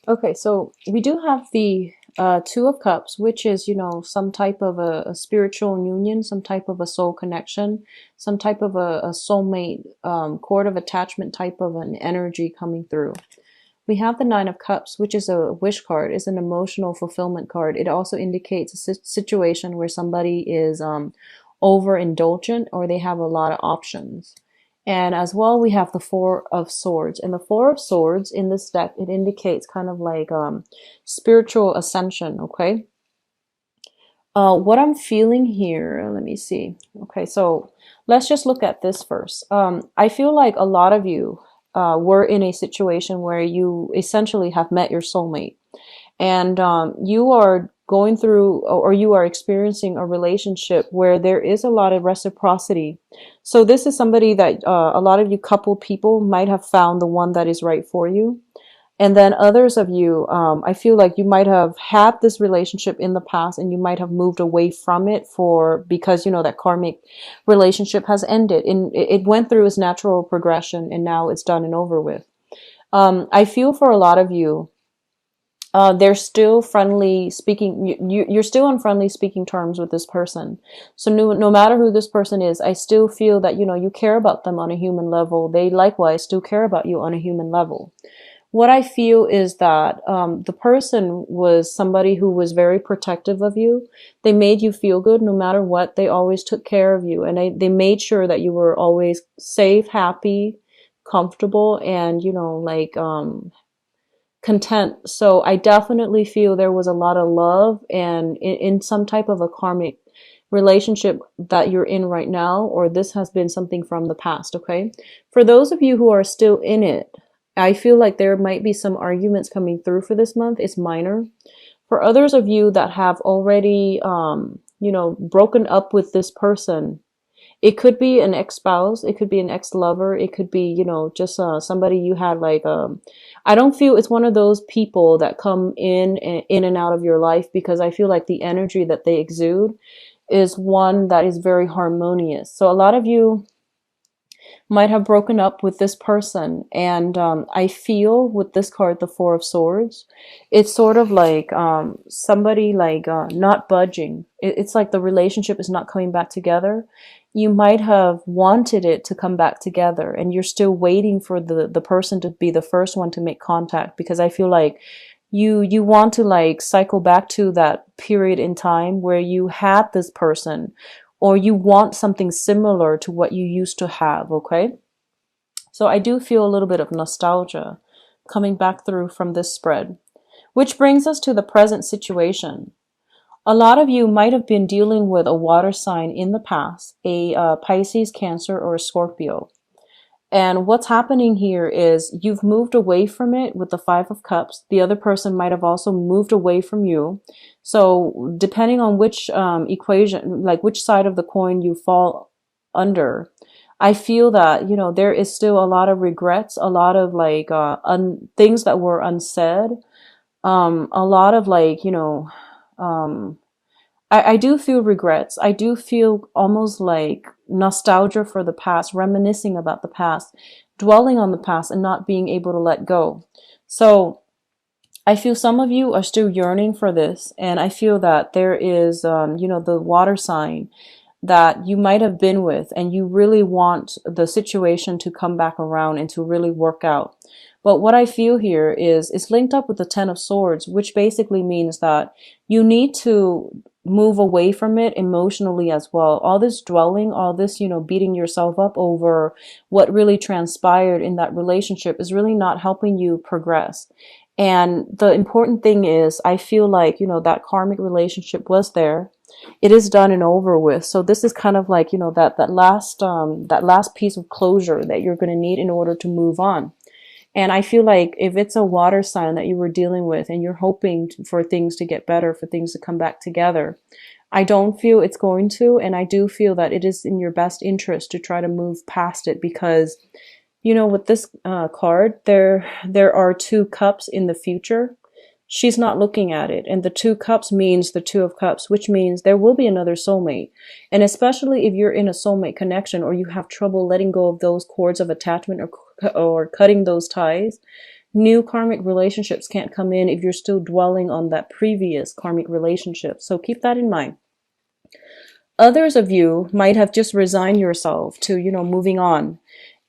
Okay, so we do have the Two of Cups, which is, some type of a spiritual union, some type of a soul connection, some type of a soulmate, cord of attachment type of an energy coming through. We have the Nine of Cups, which is a wish card, is an emotional fulfillment card. It also indicates a situation where somebody is overindulgent or they have a lot of options. And as well, we have the Four of Swords. And the Four of Swords in this deck, it indicates kind of like spiritual ascension, okay? What I'm feeling here, let me see. Okay, so let's just look at this first. I feel like a lot of you were in a situation where you essentially have met your soulmate, and you are going through or you are experiencing a relationship where there is a lot of reciprocity. So this is somebody that a lot of you couple people might have found the one that is right for you. And then others of you, I feel like you might have had this relationship in the past and you might have moved away from it because, that karmic relationship has ended and it went through its natural progression and now it's done and over with. I feel for a lot of you, they're still friendly speaking. You're still on friendly speaking terms with this person. So no matter who this person is, I still feel that, you care about them on a human level. They likewise still care about you on a human level. What I feel is that the person was somebody who was very protective of you. They made you feel good no matter what. They always took care of you, and they made sure that you were always safe, happy, comfortable, and content. So I definitely feel there was a lot of love, and in some type of a karmic relationship that you're in right now, or this has been something from the past. Okay, for those of you who are still in it, I feel like there might be some arguments coming through for this month. It's minor. For others of you that have already, broken up with this person, it could be an ex-spouse, it could be an ex-lover, it could be, just somebody you had like, I don't feel it's one of those people that come in and out of your life, because I feel like the energy that they exude is one that is very harmonious. So a lot of you might have broken up with this person. And I feel with this card, the Four of Swords, it's sort of like somebody like not budging. It's like the relationship is not coming back together. You might have wanted it to come back together and you're still waiting for the person to be the first one to make contact, because I feel like you want to like cycle back to that period in time where you had this person, or you want something similar to what you used to have, okay? So I do feel a little bit of nostalgia coming back through from this spread, which brings us to the present situation. A lot of you might have been dealing with a water sign in the past, a Pisces, Cancer, or a Scorpio. And what's happening here is you've moved away from it with the Five of Cups. The other person might have also moved away from you. So depending on which equation, like which side of the coin you fall under, I feel that, there is still a lot of regrets, a lot of like things that were unsaid, a lot of like, um, I do feel regrets. I do feel almost like nostalgia for the past, reminiscing about the past, dwelling on the past and not being able to let go. So I feel some of you are still yearning for this. And I feel that there is, the water sign that you might have been with, and you really want the situation to come back around and to really work out. But what I feel here is it's linked up with the Ten of Swords, which basically means that you need to move away from it emotionally as well. All this dwelling, all this, beating yourself up over what really transpired in that relationship is really not helping you progress. And the important thing is, I feel like, that karmic relationship was there. It is done and over with. So this is kind of like, that last piece of closure that you're going to need in order to move on. And I feel like if it's a water sign that you were dealing with and you're hoping for things to get better, for things to come back together, I don't feel it's going to. And I do feel that it is in your best interest to try to move past it, because, with this card, there are two cups in the future. She's not looking at it. And the two cups means the Two of Cups, which means there will be another soulmate. And especially if you're in a soulmate connection or you have trouble letting go of those cords of attachment or cutting those ties, new karmic relationships can't come in if you're still dwelling on that previous karmic relationship. So keep that in mind. Others of you might have just resigned yourself to, moving on.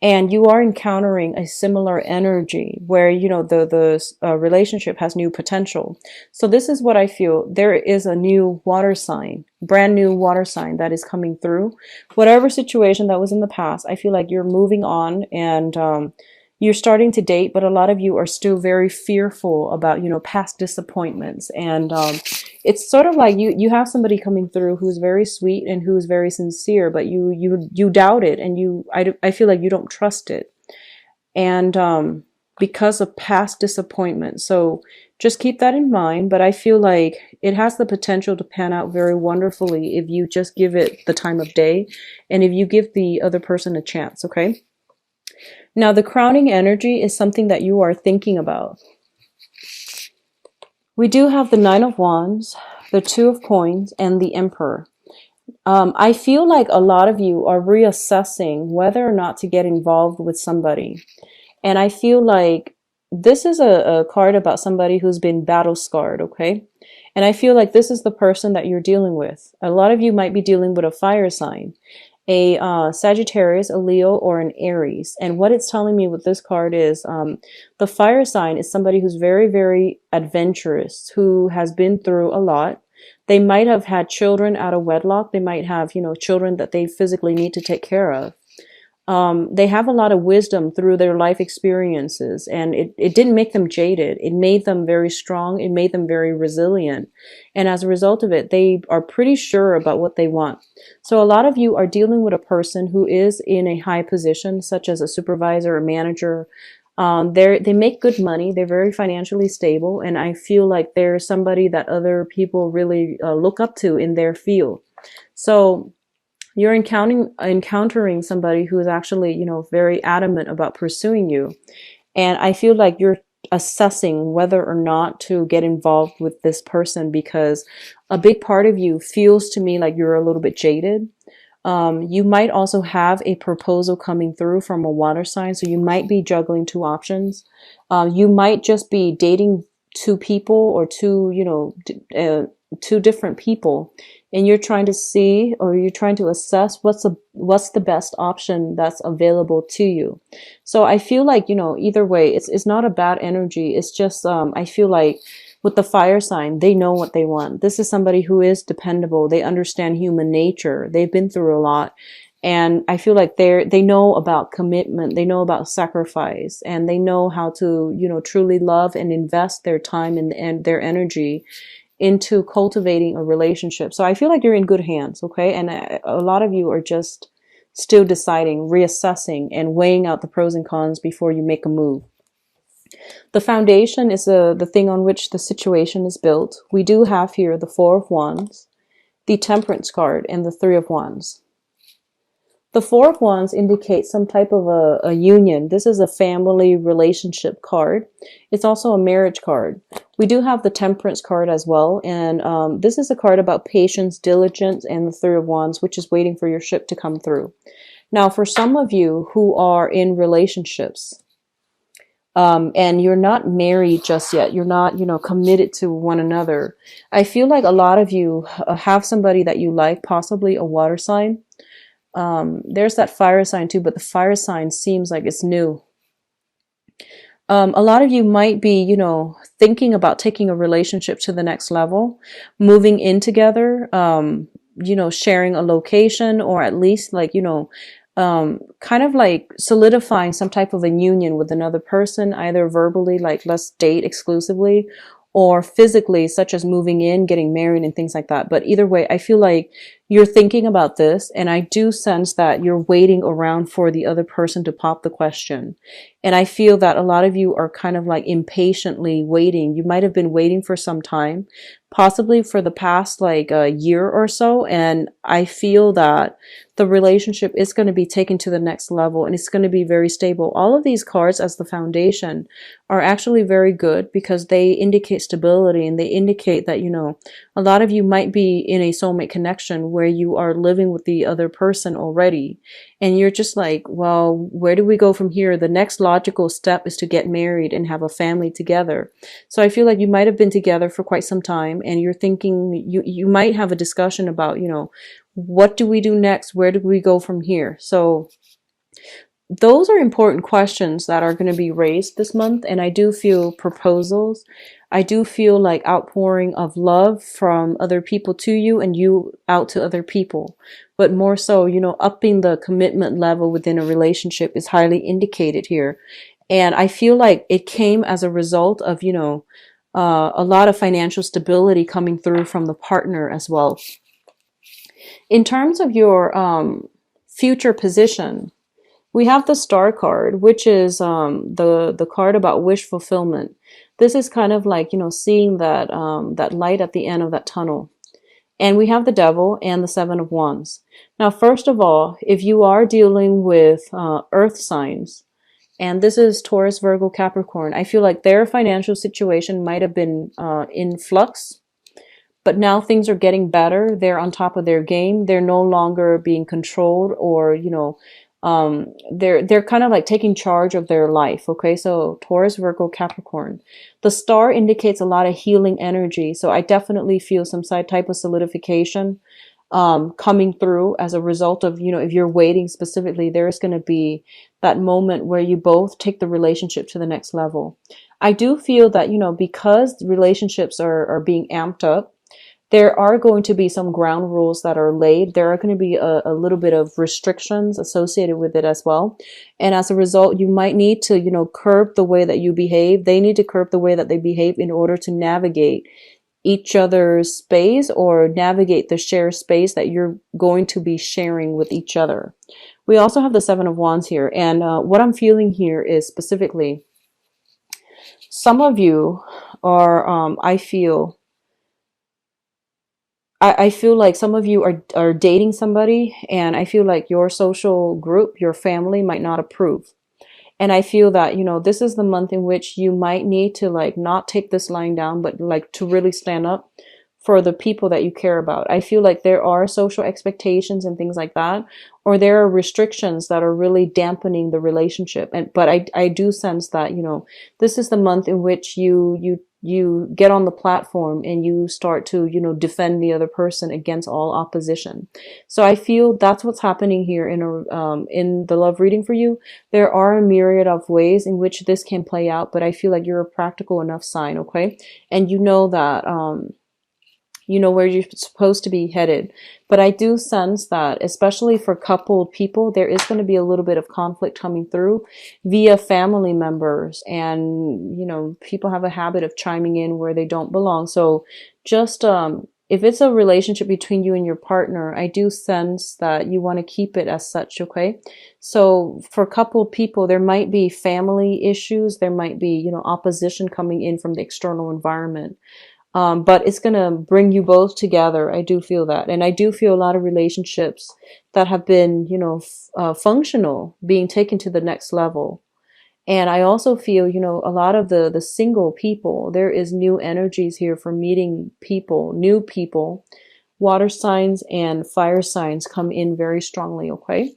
And you are encountering a similar energy where, the relationship has new potential. So this is what I feel. There is a new water sign, brand new water sign that is coming through. Whatever situation that was in the past, I feel like you're moving on and you're starting to date, but a lot of you are still very fearful about, past disappointments. And it's sort of like you have somebody coming through who's very sweet and who's very sincere, but you doubt it, and I feel like you don't trust it. And because of past disappointment. So just keep that in mind. But I feel like it has the potential to pan out very wonderfully if you just give it the time of day and if you give the other person a chance, okay? Now, the crowning energy is something that you are thinking about. We do have the Nine of Wands, the Two of Coins, and the Emperor. I feel like a lot of you are reassessing whether or not to get involved with somebody. And I feel like this is a card about somebody who's been battle scarred, okay? And I feel like this is the person that you're dealing with. A lot of you might be dealing with a fire sign, a Sagittarius, a Leo, or an Aries. And what it's telling me with this card is the fire sign is somebody who's very, very adventurous, who has been through a lot. They might have had children out of wedlock. They might have, children that they physically need to take care of. They have a lot of wisdom through their life experiences, and it didn't make them jaded. It made them very strong. It made them very resilient. And as a result of it, they are pretty sure about what they want. So a lot of you are dealing with a person who is in a high position, such as a supervisor or manager. They make good money. They're very financially stable. And I feel like they're somebody that other people really look up to in their field. So you're encountering somebody who is actually, very adamant about pursuing you. And I feel like you're assessing whether or not to get involved with this person, because a big part of you feels to me like you're a little bit jaded. You might also have a proposal coming through from a water sign. So you might be juggling two options. You might just be dating two people or two different people, and you're trying to see, or you're trying to assess what's the best option that's available to you. So I feel like, either way, it's not a bad energy. It's just, I feel like with the fire sign, they know what they want. This is somebody who is dependable. They understand human nature. They've been through a lot. And I feel like they know about commitment. They know about sacrifice, and they know how to, truly love and invest their time and their energy into cultivating a relationship. So I feel like you're in good hands, okay? And a lot of you are just still deciding, reassessing, and weighing out the pros and cons before you make a move. The foundation is the thing on which the situation is built. We do have here the Four of Wands, the Temperance card, and the Three of Wands. The Four of Wands indicates some type of a union. This is a family relationship card. It's also a marriage card. We do have the Temperance card as well. And this is a card about patience, diligence, and the Three of Wands, which is waiting for your ship to come through. Now, for some of you who are in relationships, and you're not married just yet, you're not, committed to one another, I feel like a lot of you have somebody that you like, possibly a water sign. There's that fire sign too, but the fire sign seems like it's new. A lot of you might be, thinking about taking a relationship to the next level, moving in together, sharing a location, or at least kind of like solidifying some type of a union with another person, either verbally, like let's date exclusively, or physically, such as moving in, getting married, and things like that. But either way, I feel like you're thinking about this, and I do sense that you're waiting around for the other person to pop the question. And I feel that a lot of you are kind of like impatiently waiting. You might have been waiting for some time, possibly for the past like a year or so. And I feel that the relationship is going to be taken to the next level, and it's going to be very stable. All of these cards as the foundation are actually very good because they indicate stability, and they indicate that, a lot of you might be in a soulmate connection where you are living with the other person already. And you're just like, well, where do we go from here? The next logical step is to get married and have a family together. So I feel like you might have been together for quite some time and you're thinking you might have a discussion about, what do we do next? Where do we go from here? So those are important questions that are going to be raised this month. And I do feel proposals. I do feel like outpouring of love from other people to you and you out to other people. But more so, upping the commitment level within a relationship is highly indicated here. And I feel like it came as a result of, a lot of financial stability coming through from the partner as well. In terms of your future position, we have the star card, which is the card about wish fulfillment. This is kind of like, seeing that that light at the end of that tunnel. And we have the devil and the seven of wands. Now, first of all, if you are dealing with earth signs, and this is Taurus, Virgo, Capricorn, I feel like their financial situation might have been in flux. But now things are getting better. They're on top of their game. They're no longer being controlled or, they're kind of like taking charge of their life. Okay. So Taurus, Virgo, Capricorn, the star indicates a lot of healing energy. So I definitely feel some type of solidification, coming through as a result of, if you're waiting specifically, there's going to be that moment where you both take the relationship to the next level. I do feel that, because relationships are being amped up, there are going to be some ground rules that are laid. There are going to be a little bit of restrictions associated with it as well. And as a result, you might need to, curb the way that you behave. They need to curb the way that they behave in order to navigate each other's space or navigate the shared space that you're going to be sharing with each other. We also have the Seven of Wands here. And what I'm feeling here is specifically, some of you are, I feel like some of you are dating somebody, and I feel like your social group, your family might not approve. And I feel that, this is the month in which you might need to like not take this lying down, but like to really stand up for the people that you care about. I feel like there are social expectations and things like that, or there are restrictions that are really dampening the relationship. But I do sense that, this is the month in which you get on the platform and you start to, defend the other person against all opposition. So I feel that's what's happening here in the love reading for you. There are a myriad of ways in which this can play out, but I feel like you're a practical enough sign, okay? And you know that, where you're supposed to be headed. But I do sense that, especially for coupled people, there is going to be a little bit of conflict coming through via family members. And, people have a habit of chiming in where they don't belong. So just, if it's a relationship between you and your partner, I do sense that you want to keep it as such, okay? So for coupled people, there might be family issues. There might be, opposition coming in from the external environment. But it's going to bring you both together. I do feel that. And I do feel a lot of relationships that have been, functional being taken to the next level. And I also feel, a lot of the single people, there is new energies here for meeting people, new people. Water signs and fire signs come in very strongly, okay?